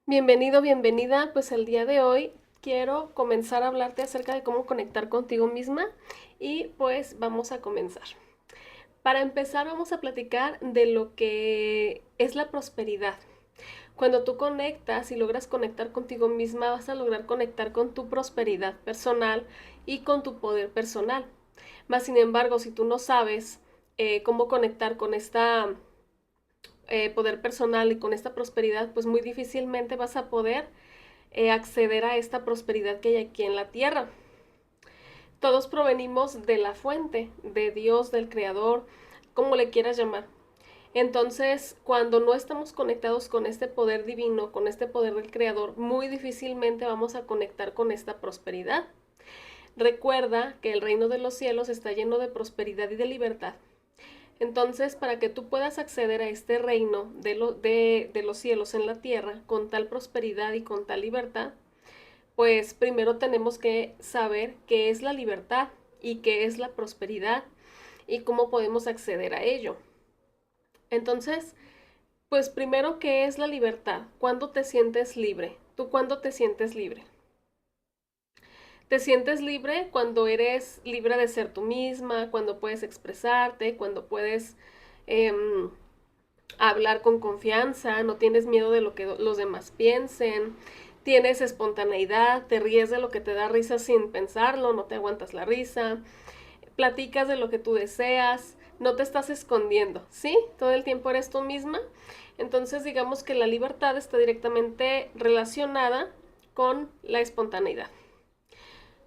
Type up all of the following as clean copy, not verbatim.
Bienvenido, bienvenida. Pues el día de hoy quiero comenzar a hablarte acerca de cómo conectar contigo misma y pues vamos a comenzar. Para empezar vamos a platicar de lo que es la prosperidad. Cuando tú conectas y logras conectar contigo misma, vas a lograr conectar con tu prosperidad personal y con tu poder personal. Más sin embargo, si tú no sabes cómo conectar con esta poder personal y con esta prosperidad, pues muy difícilmente vas a poder acceder a esta prosperidad que hay aquí en la tierra. Todos provenimos de la fuente, de Dios, del Creador, como le quieras llamar. Entonces, cuando no estamos conectados con este poder divino, con este poder del Creador, muy difícilmente vamos a conectar con esta prosperidad. Recuerda que el reino de los cielos está lleno de prosperidad y de libertad. Entonces, para que tú puedas acceder a este reino de los cielos en la tierra con tal prosperidad y con tal libertad, pues primero tenemos que saber qué es la libertad y qué es la prosperidad y cómo podemos acceder a ello. Entonces, pues primero, ¿qué es la libertad? ¿Cuándo te sientes libre? ¿Tú cuándo te sientes libre? Te sientes libre cuando eres libre de ser tú misma, cuando puedes expresarte, cuando puedes eh, hablar con confianza, no tienes miedo de lo que los demás piensen, tienes espontaneidad, te ríes de lo que te da risa sin pensarlo, no te aguantas la risa, platicas de lo que tú deseas, no te estás escondiendo, ¿sí? Todo el tiempo eres tú misma. Entonces digamos que la libertad está directamente relacionada con la espontaneidad.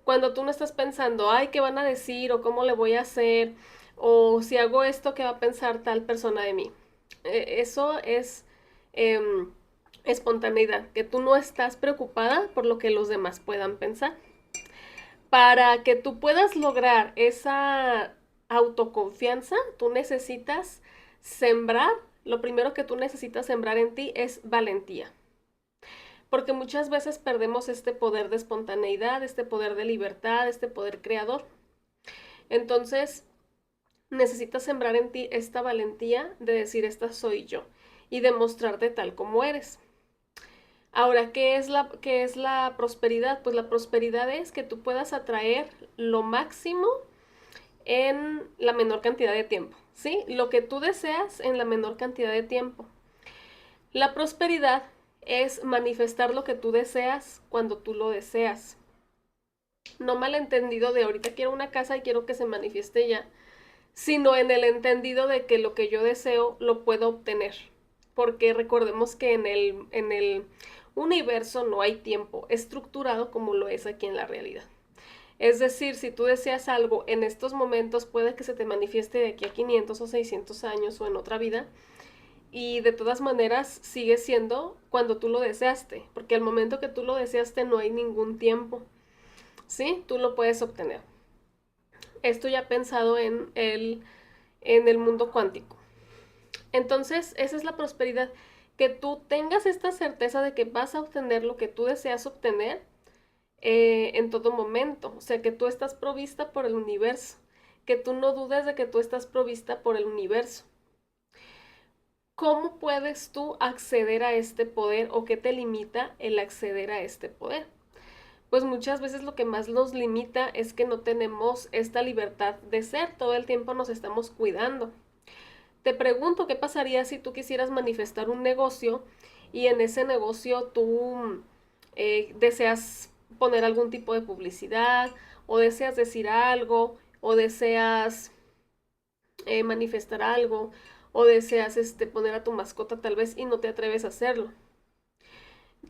Cuando tú no estás pensando, ay, ¿qué van a decir? O cómo le voy a hacer, o si hago esto, ¿qué va a pensar tal persona de mí? Eso es eh, espontaneidad, que tú no estás preocupada por lo que los demás puedan pensar. Para que tú puedas lograr esa autoconfianza, tú necesitas sembrar, lo primero que tú necesitas sembrar en ti es valentía. Porque muchas veces perdemos este poder de espontaneidad, este poder de libertad, este poder creador. Entonces, necesitas sembrar en ti esta valentía de decir, esta soy yo, y demostrarte tal como eres. Ahora, qué es la prosperidad? Pues la prosperidad es que tú puedas atraer lo máximo en la menor cantidad de tiempo, ¿sí? Lo que tú deseas en la menor cantidad de tiempo. La prosperidad es manifestar lo que tú deseas cuando tú lo deseas. No malentendido de ahorita quiero una casa y quiero que se manifieste ya, sino en el entendido de que lo que yo deseo lo puedo obtener. Porque recordemos que en el universo no hay tiempo estructurado como lo es aquí en la realidad. Es decir, si tú deseas algo en estos momentos, puede que se te manifieste de aquí a 500 o 600 años o en otra vida. Y de todas maneras sigue siendo cuando tú lo deseaste, porque al momento que tú lo deseaste no hay ningún tiempo. ¿Sí? Tú lo puedes obtener. Esto ya pensado en el mundo cuántico. Entonces, esa es la prosperidad. Que tú tengas esta certeza de que vas a obtener lo que tú deseas obtener en todo momento. O sea, que tú estás provista por el universo. Que tú no dudes de que tú estás provista por el universo. ¿Cómo puedes tú acceder a este poder o qué te limita el acceder a este poder? Pues muchas veces lo que más nos limita es que no tenemos esta libertad de ser. Todo el tiempo nos estamos cuidando. Te pregunto, ¿qué pasaría si tú quisieras manifestar un negocio y en ese negocio tú deseas poner algún tipo de publicidad o deseas decir algo o deseas manifestar algo o deseas poner a tu mascota tal vez y no te atreves a hacerlo?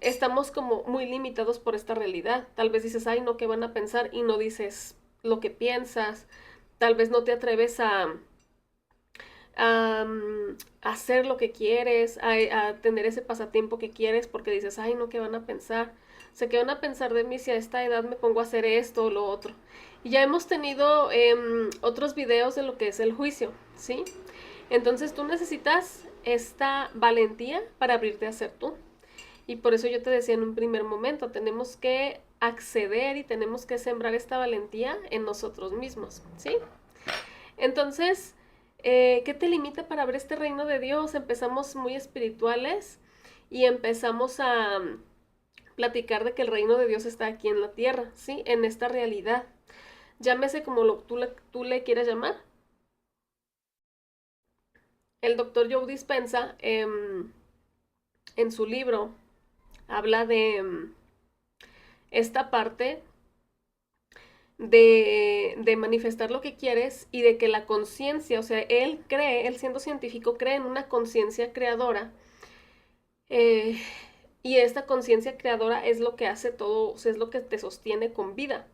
Estamos como muy limitados por esta realidad. Tal vez dices, ay, no, ¿qué van a pensar? Y no dices lo que piensas. Tal vez no te atreves a, a hacer lo que quieres, a tener ese pasatiempo que quieres porque dices, ay, no, ¿qué van a pensar? O sea, ¿qué van a pensar de mí si a esta edad me pongo a hacer esto o lo otro? Y ya hemos tenido otros videos de lo que es el juicio, ¿sí? Entonces tú necesitas esta valentía para abrirte a ser tú. Y por eso yo te decía en un primer momento, tenemos que acceder y tenemos que sembrar esta valentía en nosotros mismos, ¿sí? Entonces, ¿qué te limita para ver este reino de Dios? Empezamos muy espirituales y empezamos a platicar de que el reino de Dios está aquí en la tierra, ¿sí? En esta realidad. Llámese como tú le quieras llamar. El doctor Joe Dispenza, en su libro, habla de esta parte de manifestar lo que quieres y de que la conciencia, o sea, él siendo científico, cree en una conciencia creadora, eh, y esta conciencia creadora es lo que hace todo, o sea, es lo que te sostiene con vida.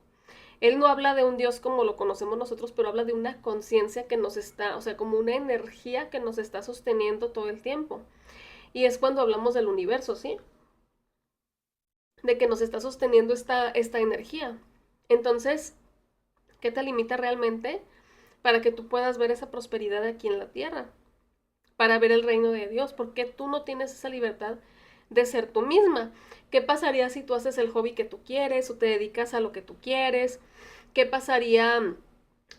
Él no habla de un Dios como lo conocemos nosotros, pero habla de una conciencia que nos está, o sea, como una energía que nos está sosteniendo todo el tiempo. Y es cuando hablamos del universo, ¿sí? De que nos está sosteniendo esta energía. Entonces, ¿qué te limita realmente para que tú puedas ver esa prosperidad aquí en la tierra? Para ver el reino de Dios. ¿Por qué tú no tienes esa libertad de ser tú misma? ¿Qué pasaría si tú haces el hobby que tú quieres o te dedicas a lo que tú quieres? ¿Qué pasaría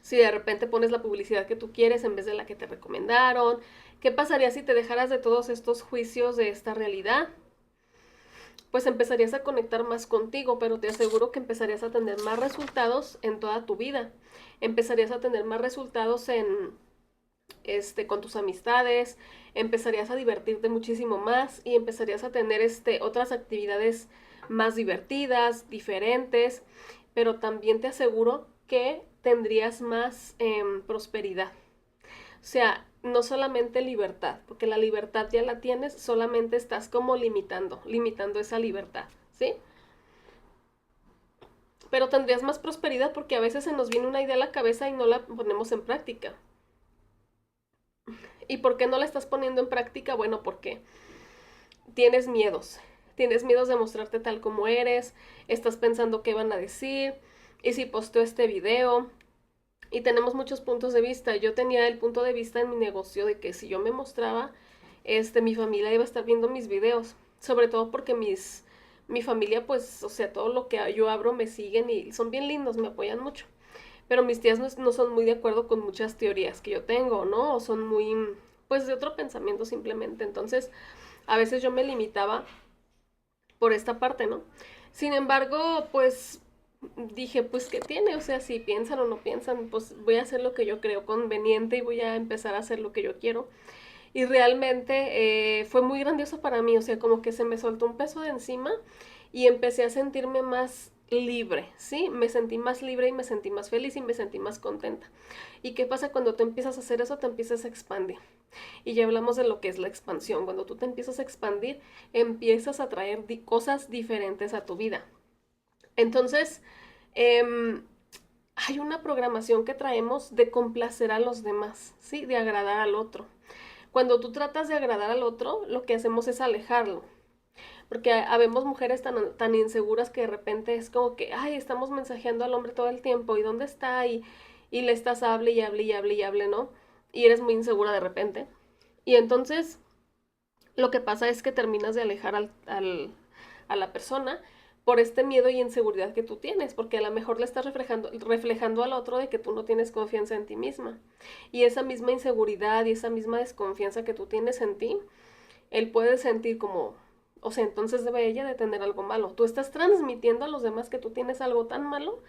si de repente pones la publicidad que tú quieres en vez de la que te recomendaron? ¿Qué pasaría si te dejaras de todos estos juicios de esta realidad? Pues empezarías a conectar más contigo, pero te aseguro que empezarías a tener más resultados en toda tu vida. Empezarías a tener más resultados con tus amistades, empezarías a divertirte muchísimo más y empezarías a tener otras actividades más divertidas, diferentes, pero también te aseguro que tendrías más prosperidad. O sea, no solamente libertad, porque la libertad ya la tienes, solamente estás como limitando esa libertad, ¿sí? Pero tendrías más prosperidad porque a veces se nos viene una idea a la cabeza y no la ponemos en práctica. ¿Y por qué no la estás poniendo en práctica? Bueno, porque tienes miedos. Tienes miedos de mostrarte tal como eres, estás pensando qué van a decir, y si posteo este video, y tenemos muchos puntos de vista. Yo tenía el punto de vista en mi negocio de que si yo me mostraba, mi familia iba a estar viendo mis videos, sobre todo porque mi familia, pues, o sea, todo lo que yo abro me siguen y son bien lindos, me apoyan mucho. Pero mis tías no son muy de acuerdo con muchas teorías que yo tengo, ¿no? O son muy, pues, de otro pensamiento simplemente. Entonces, a veces yo me limitaba por esta parte, ¿no? Sin embargo, pues dije, pues, ¿qué tiene? O sea, si piensan o no piensan, pues voy a hacer lo que yo creo conveniente y voy a empezar a hacer lo que yo quiero. Y realmente fue muy grandioso para mí, o sea, como que se me soltó un peso de encima y empecé a sentirme más libre, ¿sí? Me sentí más libre y me sentí más feliz y me sentí más contenta. ¿Y qué pasa cuando tú empiezas a hacer eso? Te empiezas a expandir. Y ya hablamos de lo que es la expansión. Cuando tú te empiezas a expandir, empiezas a traer cosas diferentes a tu vida. Entonces, eh, hay una programación que traemos de complacer a los demás, ¿sí? De agradar al otro. Cuando tú tratas de agradar al otro, lo que hacemos es alejarlo. Porque habemos mujeres tan inseguras que de repente es como que, ay, estamos mensajeando al hombre todo el tiempo, ¿y dónde está? Y le estás hable y hable y hable y hable, ¿no? Y eres muy insegura de repente. Y entonces lo que pasa es que terminas de alejar a la persona por este miedo y inseguridad que tú tienes, porque a lo mejor le estás reflejando al otro de que tú no tienes confianza en ti misma. Y esa misma inseguridad y esa misma desconfianza que tú tienes en ti, él puede sentir como, o sea, entonces debe ella de tener algo malo. Tú estás transmitiendo a los demás que tú tienes algo tan malo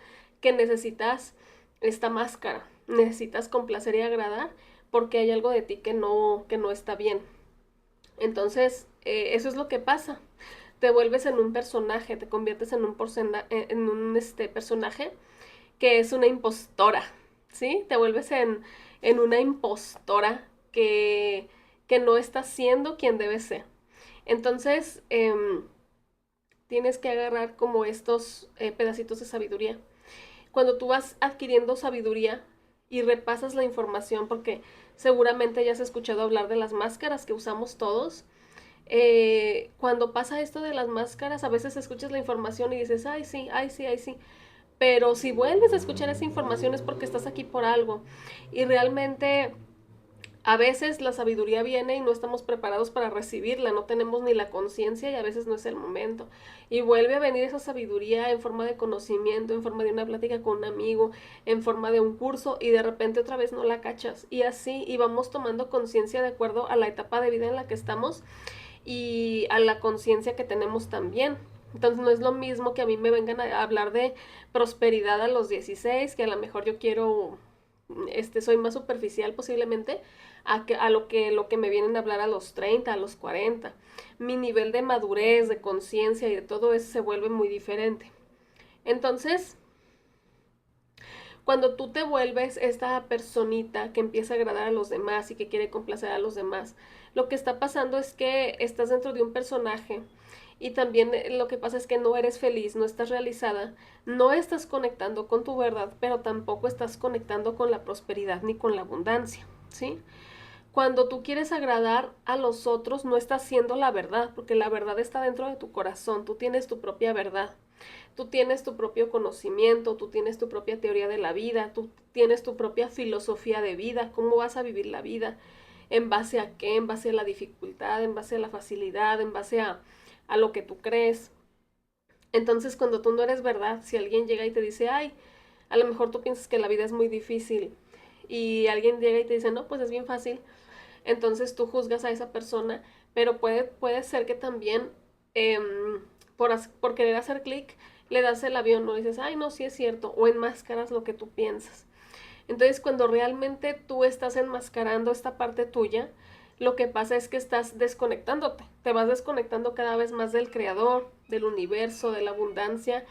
que necesitas esta máscara, necesitas complacer y agradar porque hay algo de ti que no está bien. Entonces, eso es lo que pasa. Te vuelves en un personaje, te conviertes en un personaje que es una impostora, ¿sí? Te vuelves en una impostora que no está siendo quien debe ser. Entonces, tienes que agarrar como estos pedacitos de sabiduría. Cuando tú vas adquiriendo sabiduría y repasas la información, porque seguramente ya has escuchado hablar de las máscaras que usamos todos, cuando pasa esto de las máscaras, a veces escuchas la información y dices, ay, sí, ay, sí, ay, sí. Pero si vuelves a escuchar esa información es porque estás aquí por algo. Y realmente a veces la sabiduría viene y no estamos preparados para recibirla, no tenemos ni la conciencia y a veces no es el momento. Y vuelve a venir esa sabiduría en forma de conocimiento, en forma de una plática con un amigo, en forma de un curso y de repente otra vez no la cachas. Y así, y vamos tomando conciencia de acuerdo a la etapa de vida en la que estamos y a la conciencia que tenemos también. Entonces no es lo mismo que a mí me vengan a hablar de prosperidad a los 16, que a lo mejor yo quiero, soy más superficial posiblemente, a lo que me vienen a hablar a los 30, a los 40. Mi nivel de madurez, de conciencia y de todo eso se vuelve muy diferente. Entonces, cuando tú te vuelves esta personita que empieza a agradar a los demás y que quiere complacer a los demás, lo que está pasando es que estás dentro de un personaje y también lo que pasa es que no eres feliz, no estás realizada, no estás conectando con tu verdad, pero tampoco estás conectando con la prosperidad ni con la abundancia, ¿sí? Cuando tú quieres agradar a los otros, no estás siendo la verdad, porque la verdad está dentro de tu corazón, tú tienes tu propia verdad. Tú tienes tu propio conocimiento, tú tienes tu propia teoría de la vida, tú tienes tu propia filosofía de vida, cómo vas a vivir la vida, en base a qué, en base a la dificultad, en base a la facilidad, en base a lo que tú crees. Entonces, cuando tú no eres verdad, si alguien llega y te dice, ay, a lo mejor tú piensas que la vida es muy difícil y alguien llega y te dice, no, pues es bien fácil, entonces tú juzgas a esa persona, pero puede ser que también eh, por querer hacer clic le das el avión, no dices, ay, no, sí es cierto, o enmascaras lo que tú piensas. Entonces, cuando realmente tú estás enmascarando esta parte tuya, lo que pasa es que estás desconectándote, te vas desconectando cada vez más del creador, del universo, de la abundancia,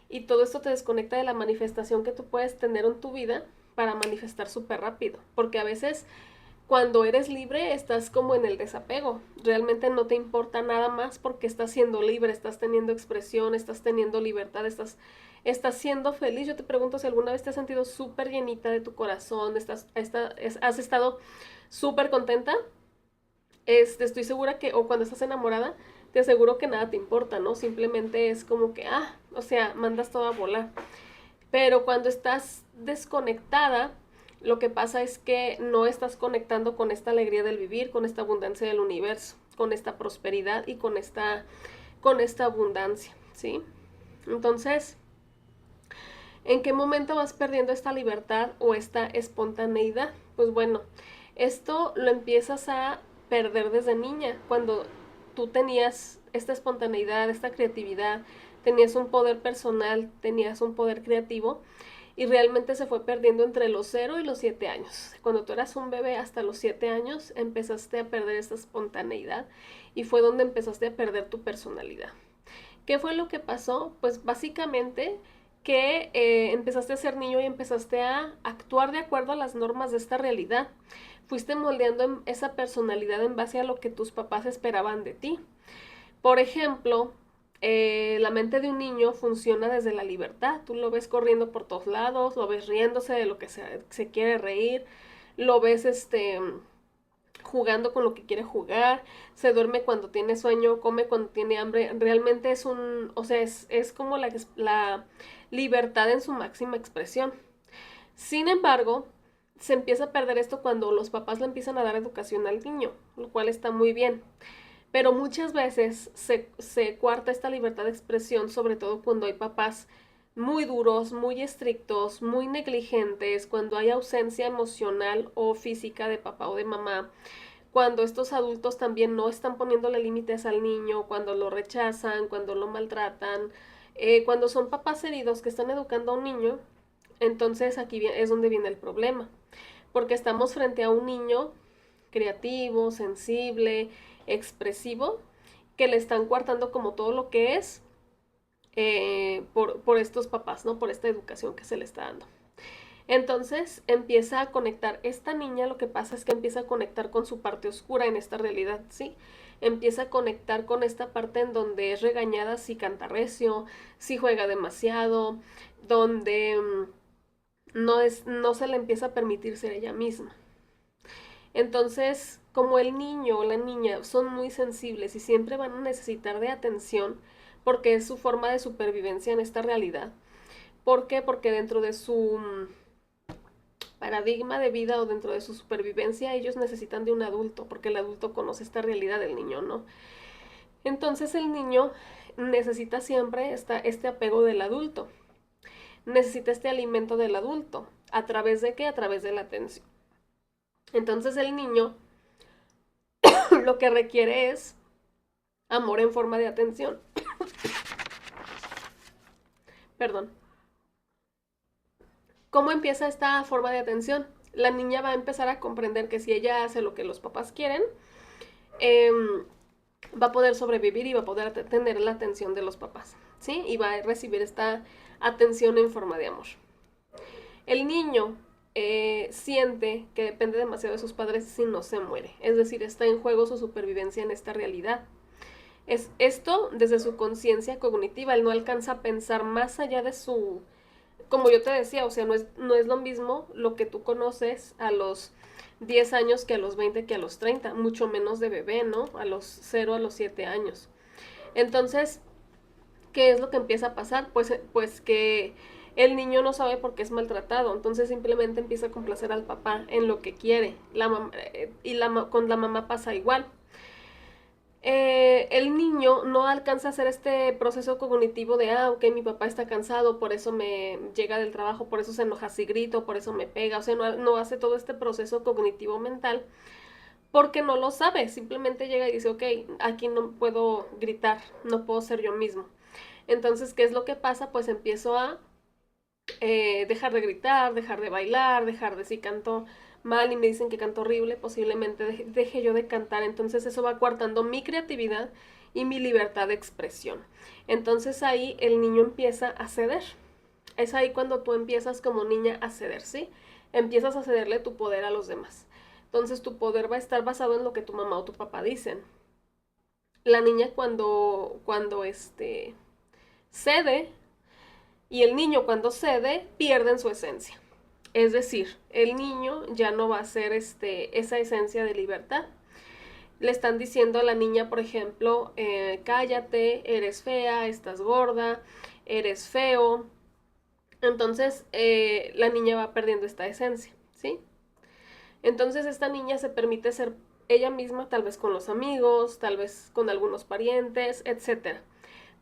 y todo esto te desconecta de la manifestación que tú puedes tener en tu vida para manifestar súper rápido, porque a veces cuando eres libre estás como en el desapego, realmente no te importa nada más porque estás siendo libre, estás teniendo expresión, estás teniendo libertad, estás siendo feliz. Yo te pregunto si alguna vez te has sentido súper llenita de tu corazón, has estado súper contenta. Estoy segura que, o cuando estás enamorada, te aseguro que nada te importa, ¿no? Simplemente es como que, o sea, mandas todo a volar. Pero cuando estás desconectada, lo que pasa es que no estás conectando con esta alegría del vivir, con esta abundancia del universo, con esta prosperidad y con esta abundancia, ¿sí? Entonces, ¿en qué momento vas perdiendo esta libertad o esta espontaneidad? Pues bueno, esto lo empiezas a perder desde niña, cuando tú tenías esta espontaneidad, esta creatividad, tenías un poder personal, tenías un poder creativo y realmente se fue perdiendo entre los 0 y los 7 años. Cuando tú eras un bebé hasta los 7 años empezaste a perder esta espontaneidad y fue donde empezaste a perder tu personalidad. ¿Qué fue lo que pasó? Pues básicamente que empezaste a ser niño y empezaste a actuar de acuerdo a las normas de esta realidad. Fuiste moldeando esa personalidad en base a lo que tus papás esperaban de ti. Por ejemplo, la mente de un niño funciona desde la libertad. Tú lo ves corriendo por todos lados, lo ves riéndose de lo que se quiere reír, lo ves jugando con lo que quiere jugar, se duerme cuando tiene sueño, come cuando tiene hambre. Realmente o sea, es como la libertad en su máxima expresión. Sin embargo, se empieza a perder esto cuando los papás le empiezan a dar educación al niño, lo cual está muy bien. Pero muchas veces se cuarta esta libertad de expresión, sobre todo cuando hay papás muy duros, muy estrictos, muy negligentes, cuando hay ausencia emocional o física de papá o de mamá, cuando estos adultos también no están poniéndole límites al niño, cuando lo rechazan, cuando lo maltratan, cuando son papás heridos que están educando a un niño, entonces aquí es donde viene el problema, porque estamos frente a un niño creativo, sensible, expresivo, que le están coartando como todo lo que es por estos papás, ¿no? Por esta educación que se le está dando. Entonces empieza a conectar, esta niña lo que pasa es que empieza a conectar con su parte oscura en esta realidad, ¿sí? Empieza a conectar con esta parte en donde es regañada si canta recio, si juega demasiado, donde no se le empieza a permitir ser ella misma. Entonces, como el niño o la niña son muy sensibles y siempre van a necesitar de atención, porque es su forma de supervivencia en esta realidad. ¿Por qué? Porque dentro de su paradigma de vida o dentro de su supervivencia, ellos necesitan de un adulto, porque el adulto conoce esta realidad, del niño no. Entonces el niño necesita siempre este apego del adulto, necesita este alimento del adulto. ¿A través de qué? A través de la atención. Entonces el niño lo que requiere es amor en forma de atención. Perdón. ¿Cómo empieza esta forma de atención? La niña va a empezar a comprender que si ella hace lo que los papás quieren, eh, va a poder sobrevivir y va a poder tener la atención de los papás, ¿sí? Y va a recibir esta atención en forma de amor. El niño siente que depende demasiado de sus padres si no se muere, es decir, está en juego su supervivencia en esta realidad. Es esto desde su conciencia cognitiva, él no alcanza a pensar más allá de su, como yo te decía, o sea, no es lo mismo lo que tú conoces a los 10 años que a los 20 que a los 30, mucho menos de bebé, ¿no? A los 0 a los 7 años. Entonces, ¿qué es lo que empieza a pasar? Pues que el niño no sabe por qué es maltratado, entonces simplemente empieza a complacer al papá en lo que quiere. Con la mamá pasa igual. El niño no alcanza a hacer este proceso cognitivo de, ok, mi papá está cansado, por eso me llega del trabajo, por eso se enoja si grito, por eso me pega, o sea, no hace todo este proceso cognitivo mental porque no lo sabe, simplemente llega y dice, ok, aquí no puedo gritar, no puedo ser yo mismo. Entonces, ¿qué es lo que pasa? Pues empiezo a dejar de gritar, dejar de bailar, dejar de si canto mal y me dicen que canto horrible, posiblemente deje yo de cantar. Entonces eso va coartando mi creatividad y mi libertad de expresión. Entonces ahí el niño empieza a ceder. Es ahí cuando tú empiezas como niña a ceder, ¿sí? Empiezas a cederle tu poder a los demás. Entonces tu poder va a estar basado en lo que tu mamá o tu papá dicen. La niña cuando cede, y el niño cuando cede pierden su esencia. Es decir, el niño ya no va a ser esa esencia de libertad. Le están diciendo a la niña, por ejemplo, cállate, eres fea, estás gorda, eres feo. Entonces la niña va perdiendo esta esencia, ¿sí? Entonces esta niña se permite ser ella misma, tal vez con los amigos, tal vez con algunos parientes, etcétera.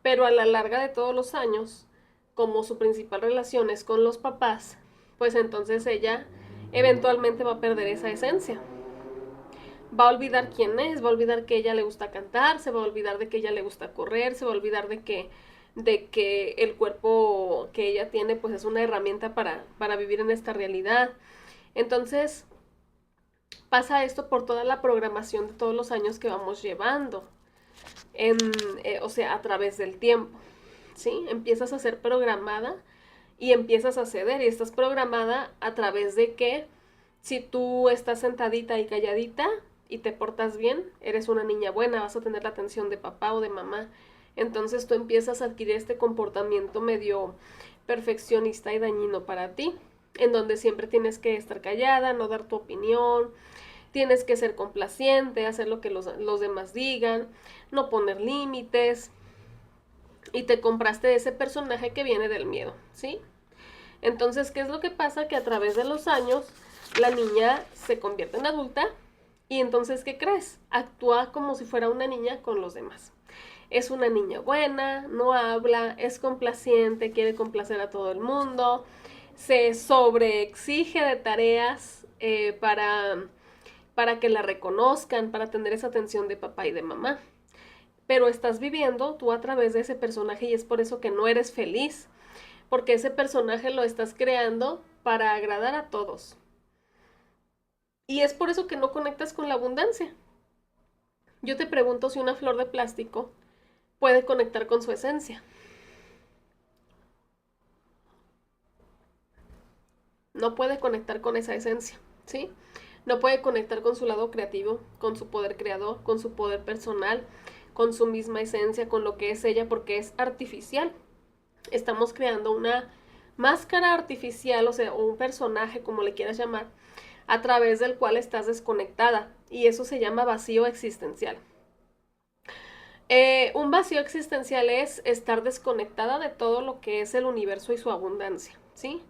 Pero a la larga de todos los años, como su principal relación es con los papás, pues entonces ella eventualmente va a perder esa esencia. Va a olvidar quién es, va a olvidar que a ella le gusta cantar, se va a olvidar de que a ella le gusta correr, se va a olvidar de que el cuerpo que ella tiene pues es una herramienta para vivir en esta realidad. Entonces pasa esto por toda la programación de todos los años que vamos llevando, en, o sea, a través del tiempo. ¿Sí? Empiezas a ser programada y empiezas a ceder y estás programada a través de que si tú estás sentadita y calladita y te portas bien, eres una niña buena, vas a tener la atención de papá o de mamá. Entonces tú empiezas a adquirir este comportamiento medio perfeccionista y dañino para ti, en donde siempre tienes que estar callada, no dar tu opinión, tienes que ser complaciente, hacer lo que los demás digan, no poner límites, y te compraste ese personaje que viene del miedo, ¿sí? Entonces, ¿qué es lo que pasa? Que a través de los años la niña se convierte en adulta y entonces, ¿qué crees? Actúa como si fuera una niña con los demás. Es una niña buena, no habla, es complaciente, quiere complacer a todo el mundo, se sobreexige de tareas para que la reconozcan, para tener esa atención de papá y de mamá. Pero estás viviendo tú a través de ese personaje y es por eso que no eres feliz, porque ese personaje lo estás creando para agradar a todos. Y es por eso que no conectas con la abundancia. Yo te pregunto si una flor de plástico puede conectar con su esencia. No puede conectar con esa esencia, ¿sí? No puede conectar con su lado creativo, con su poder creador, con su poder personal, con su misma esencia, con lo que es ella, porque es artificial. Estamos creando una máscara artificial, o sea, o un personaje, como le quieras llamar, a través del cual estás desconectada. Y eso se llama vacío existencial. Un vacío existencial es estar desconectada de todo lo que es el universo y su abundancia, ¿sí?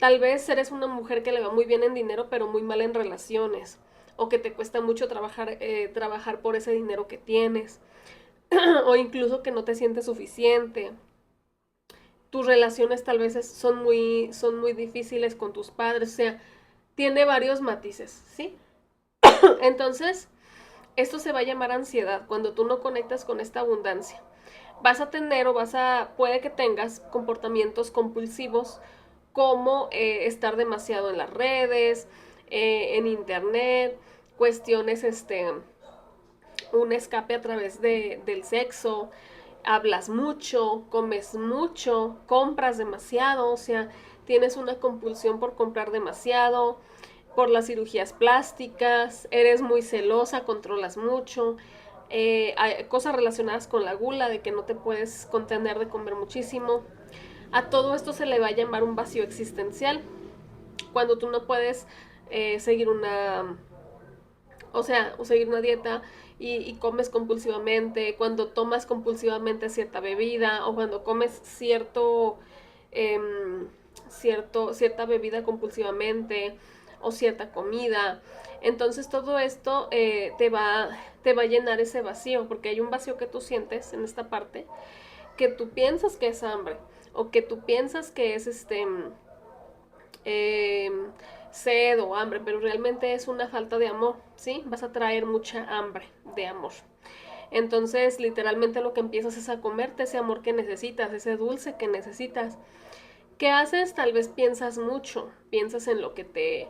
Tal vez eres una mujer que le va muy bien en dinero, pero muy mal en relaciones. O que te cuesta mucho trabajar por ese dinero que tienes. O incluso que no te sientes suficiente. Tus relaciones tal vez son muy difíciles con tus padres. O sea, tiene varios matices, ¿sí? Entonces, Esto se va a llamar ansiedad cuando tú no conectas con esta abundancia. Vas a tener puede que tengas comportamientos compulsivos como estar demasiado en las redes, en internet, cuestiones, un escape a través del sexo, hablas mucho, comes mucho, compras demasiado, o sea, tienes una compulsión por comprar demasiado, por las cirugías plásticas, eres muy celosa, controlas mucho, hay cosas relacionadas con la gula, de que no te puedes contener de comer muchísimo. A todo esto se le va a llamar un vacío existencial, cuando tú no puedes seguir o seguir una dieta y comes compulsivamente, cuando tomas compulsivamente cierta bebida o cuando comes em, cierta bebida compulsivamente o cierta comida. Entonces todo esto te va a llenar ese vacío, porque hay un vacío que tú sientes en esta parte, que tú piensas que es hambre o que tú piensas que es eh, sed o hambre, pero realmente es una falta de amor, ¿sí? Vas a traer mucha hambre de amor. Entonces, literalmente lo que empiezas es a comerte ese amor que necesitas, ese dulce que necesitas. ¿Qué haces? Tal vez piensas mucho, piensas en lo que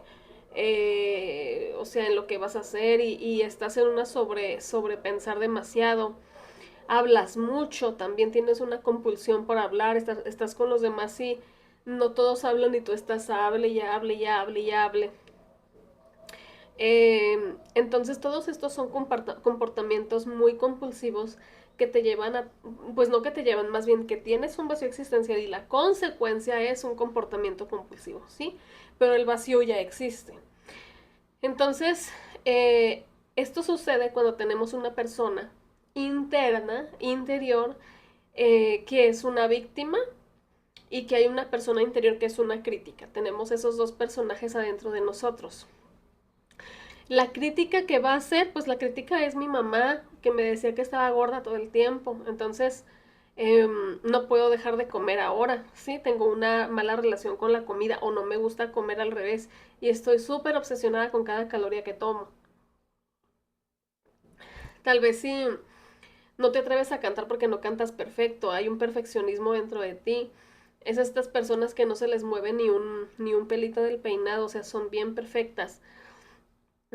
o sea, en lo que vas a hacer y estás en una sobrepensar demasiado. Hablas mucho, también tienes una compulsión por hablar, estás con los demás y no todos hablan y tú estás hable y hable y hable y hable. Entonces todos estos son comportamientos muy compulsivos que te llevan pues no que te llevan, más bien que tienes un vacío existencial y la consecuencia es un comportamiento compulsivo, ¿sí? Pero el vacío ya existe. Entonces, esto sucede cuando tenemos una persona interior, que es una víctima y que hay una persona interior que es una crítica. Tenemos esos dos personajes adentro de nosotros. La crítica que va a hacer, pues la crítica es mi mamá, que me decía que estaba gorda todo el tiempo. Entonces, no puedo dejar de comer ahora, ¿sí? Tengo una mala relación con la comida o no me gusta comer al revés y estoy súper obsesionada con cada caloría que tomo. Tal vez si no te atreves a cantar porque no cantas perfecto, hay un perfeccionismo dentro de ti. Es estas personas que no se les mueve ni un pelito del peinado, o sea, son bien perfectas.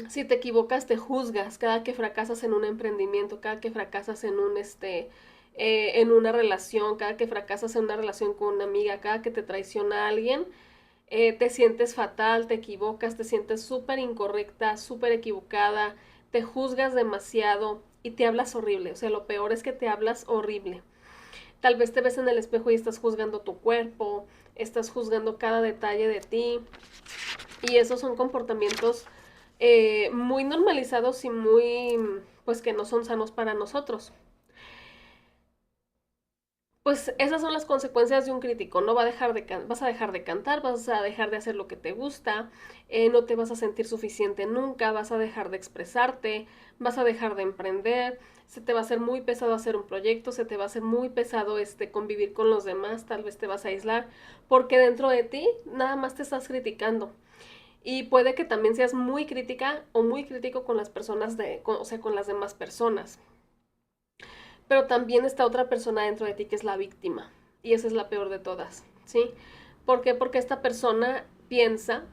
Si te equivocas, te juzgas cada que fracasas en un emprendimiento, cada que fracasas en una relación, cada que fracasas en una relación con una amiga, cada que te traiciona a alguien, te sientes fatal, te equivocas, te sientes súper incorrecta, súper equivocada, te juzgas demasiado y te hablas horrible. O sea, lo peor es que te hablas horrible. Tal vez te ves en el espejo y estás juzgando tu cuerpo, estás juzgando cada detalle de ti. Y esos son comportamientos muy normalizados y pues que no son sanos para nosotros. Pues esas son las consecuencias de un crítico. No va a dejar vas a dejar de cantar, vas a dejar de hacer lo que te gusta, no te vas a sentir suficiente nunca, vas a dejar de expresarte, vas a dejar de emprender, se te va a hacer muy pesado hacer un proyecto, se te va a hacer muy pesado convivir con los demás, tal vez te vas a aislar, porque dentro de ti nada más te estás criticando. Y puede que también seas muy crítica o muy crítico con las personas o sea, con las demás personas. Pero también está otra persona dentro de ti que es la víctima. Y esa es la peor de todas, ¿sí? ¿Por qué? Porque esta persona piensa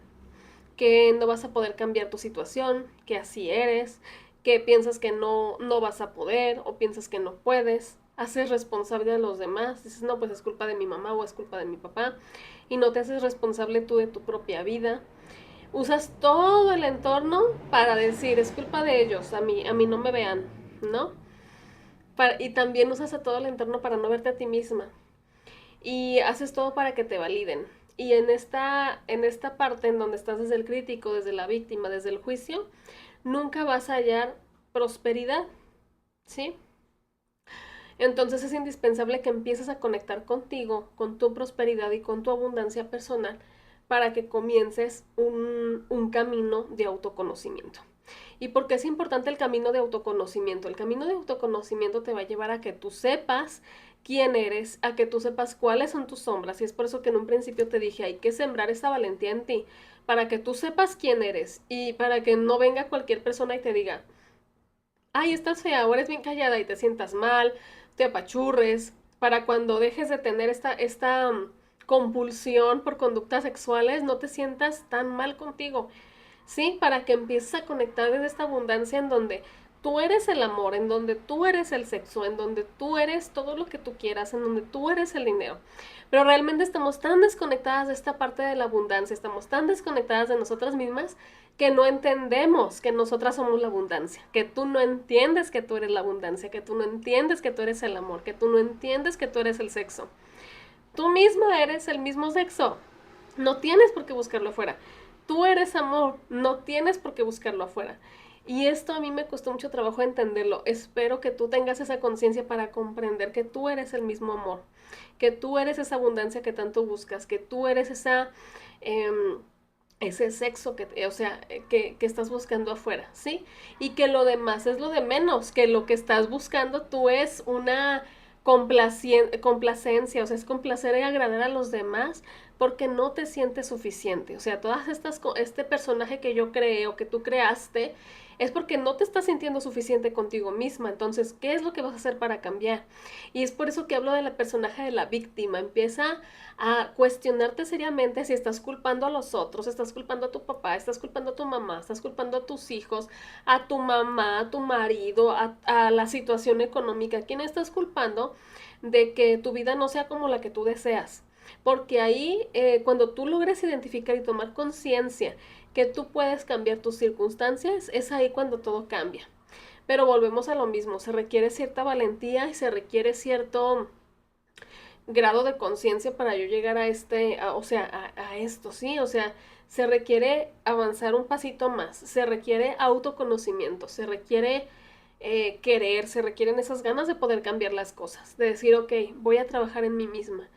que no vas a poder cambiar tu situación, que así eres, que piensas que no vas a poder o piensas que no puedes. Haces responsable a los demás. Dices, no, pues es culpa de mi mamá o es culpa de mi papá. Y no te haces responsable tú de tu propia vida. Usas todo el entorno para decir, es culpa de ellos, a mí no me vean, ¿no? Y también usas a todo el entorno para no verte a ti misma. Y haces todo para que te validen. Y en esta parte en donde estás desde el crítico, desde la víctima, desde el juicio, nunca vas a hallar prosperidad, ¿sí? Entonces es indispensable que empieces a conectar contigo, con tu prosperidad y con tu abundancia personal para que comiences un camino de autoconocimiento. ¿Y por qué es importante el camino de autoconocimiento? El camino de autoconocimiento te va a llevar a que tú sepas quién eres, a que tú sepas cuáles son tus sombras. Y es por eso que en un principio te dije, hay que sembrar esa valentía en ti, para que tú sepas quién eres y para que no venga cualquier persona y te diga, ay, estás fea o eres bien callada y te sientas mal, te apachurres, para cuando dejes de tener esta compulsión por conductas sexuales, no te sientas tan mal contigo. ¿Sí? Para que empieces a conectar desde esta abundancia en donde tú eres el amor, en donde tú eres el sexo, en donde tú eres todo lo que tú quieras, en donde tú eres el dinero. Pero realmente estamos tan desconectadas de esta parte de la abundancia, estamos tan desconectadas de nosotras mismas que no entendemos que nosotras somos la abundancia, que tú no entiendes que tú eres la abundancia, que tú no entiendes que tú eres el amor, que tú no entiendes que tú eres el sexo. Tú misma eres el mismo sexo. No tienes por qué buscarlo afuera. Tú eres amor. No tienes por qué buscarlo afuera. Y esto a mí me costó mucho trabajo entenderlo. Espero que tú tengas esa conciencia para comprender que tú eres el mismo amor, que tú eres esa abundancia que tanto buscas, que tú eres eh, ese sexo o sea, que estás buscando afuera, ¿sí? Y que lo demás es lo de menos, que lo que estás buscando tú es una complacencia, o sea, es complacer y agradar a los demás porque no te sientes suficiente. O sea, este personaje que yo creé o que tú creaste es porque no te estás sintiendo suficiente contigo misma. Entonces, ¿qué es lo que vas a hacer para cambiar? Y es por eso que hablo de la personaje de la víctima. Empieza a cuestionarte seriamente si estás culpando a los otros, estás culpando a tu papá, estás culpando a tu mamá, estás culpando a tus hijos, a tu mamá, a tu marido, a la situación económica. ¿Quién estás culpando de que tu vida no sea como la que tú deseas? Porque ahí, cuando tú logres identificar y tomar conciencia que tú puedes cambiar tus circunstancias, es ahí cuando todo cambia. Pero volvemos a lo mismo, se requiere cierta valentía y se requiere cierto grado de conciencia para yo llegar o sea, a esto, ¿sí? O sea, se requiere avanzar un pasito más, se requiere autoconocimiento, se requiere querer, se requieren esas ganas de poder cambiar las cosas, de decir, ok, voy a trabajar en mí misma,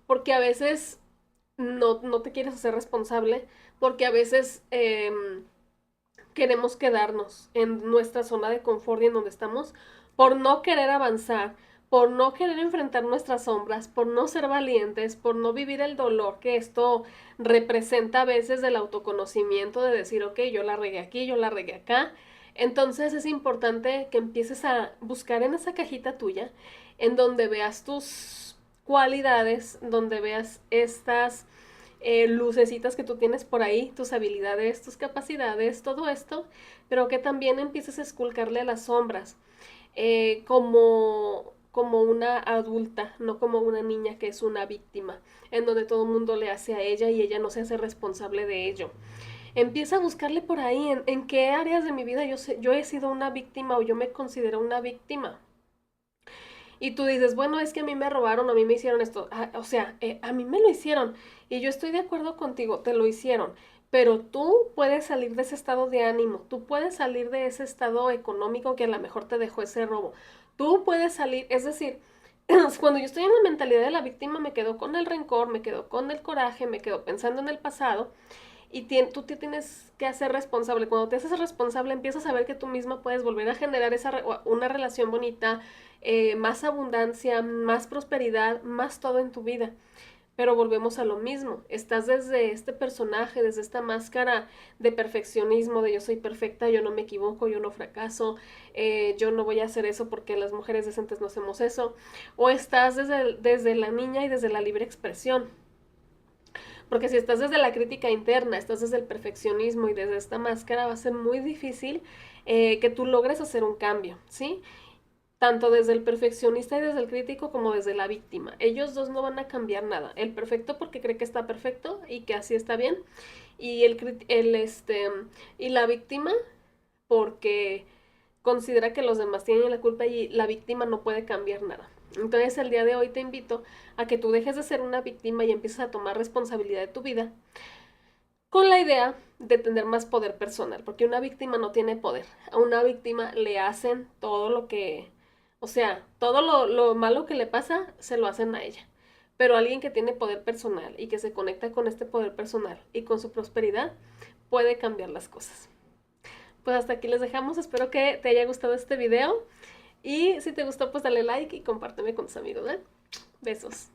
porque a veces no te quieres hacer responsable, porque a veces queremos quedarnos en nuestra zona de confort y en donde estamos por no querer avanzar, por no querer enfrentar nuestras sombras, por no ser valientes, por no vivir el dolor que esto representa a veces del autoconocimiento, de decir, ok, yo la regué aquí, yo la regué acá. Entonces es importante que empieces a buscar en esa cajita tuya, en donde veas tus cualidades, donde veas estas lucecitas que tú tienes por ahí, tus habilidades, tus capacidades, todo esto, pero que también empieces a esculcarle a las sombras como una adulta, no como una niña que es una víctima, en donde todo el mundo le hace a ella y ella no se hace responsable de ello. Empieza a buscarle por ahí en qué áreas de mi vida yo he sido una víctima o yo me considero una víctima. Y tú dices, bueno, es que a mí me robaron, a mí me hicieron esto. O sea, a mí me lo hicieron. Y yo estoy de acuerdo contigo, te lo hicieron. Pero tú puedes salir de ese estado de ánimo, tú puedes salir de ese estado económico que a lo mejor te dejó ese robo. Tú puedes salir, es decir, cuando yo estoy en la mentalidad de la víctima, me quedo con el rencor, me quedo con el coraje, me quedo pensando en el pasado y tú te tienes que hacer responsable. Cuando te haces responsable, empiezas a ver que tú misma puedes volver a generar una relación bonita, más abundancia, más prosperidad, más todo en tu vida. Pero volvemos a lo mismo. Estás desde este personaje, desde esta máscara de perfeccionismo, de yo soy perfecta, yo no me equivoco, yo no fracaso, yo no voy a hacer eso porque las mujeres decentes no hacemos eso. O estás desde la niña y desde la libre expresión. Porque si estás desde la crítica interna, estás desde el perfeccionismo y desde esta máscara, va a ser muy difícil que tú logres hacer un cambio, ¿sí? Tanto desde el perfeccionista y desde el crítico como desde la víctima. Ellos dos no van a cambiar nada. El perfecto porque cree que está perfecto y que así está bien. Y y la víctima porque considera que los demás tienen la culpa y la víctima no puede cambiar nada. Entonces el día de hoy te invito a que tú dejes de ser una víctima y empieces a tomar responsabilidad de tu vida con la idea de tener más poder personal, porque una víctima no tiene poder. A una víctima le hacen todo lo que, o sea, todo lo malo que le pasa, se lo hacen a ella. Pero alguien que tiene poder personal y que se conecta con este poder personal y con su prosperidad, puede cambiar las cosas. Pues hasta aquí les dejamos, espero que te haya gustado este video y si te gustó pues dale like y compárteme con tus amigos, ¿eh? Besos.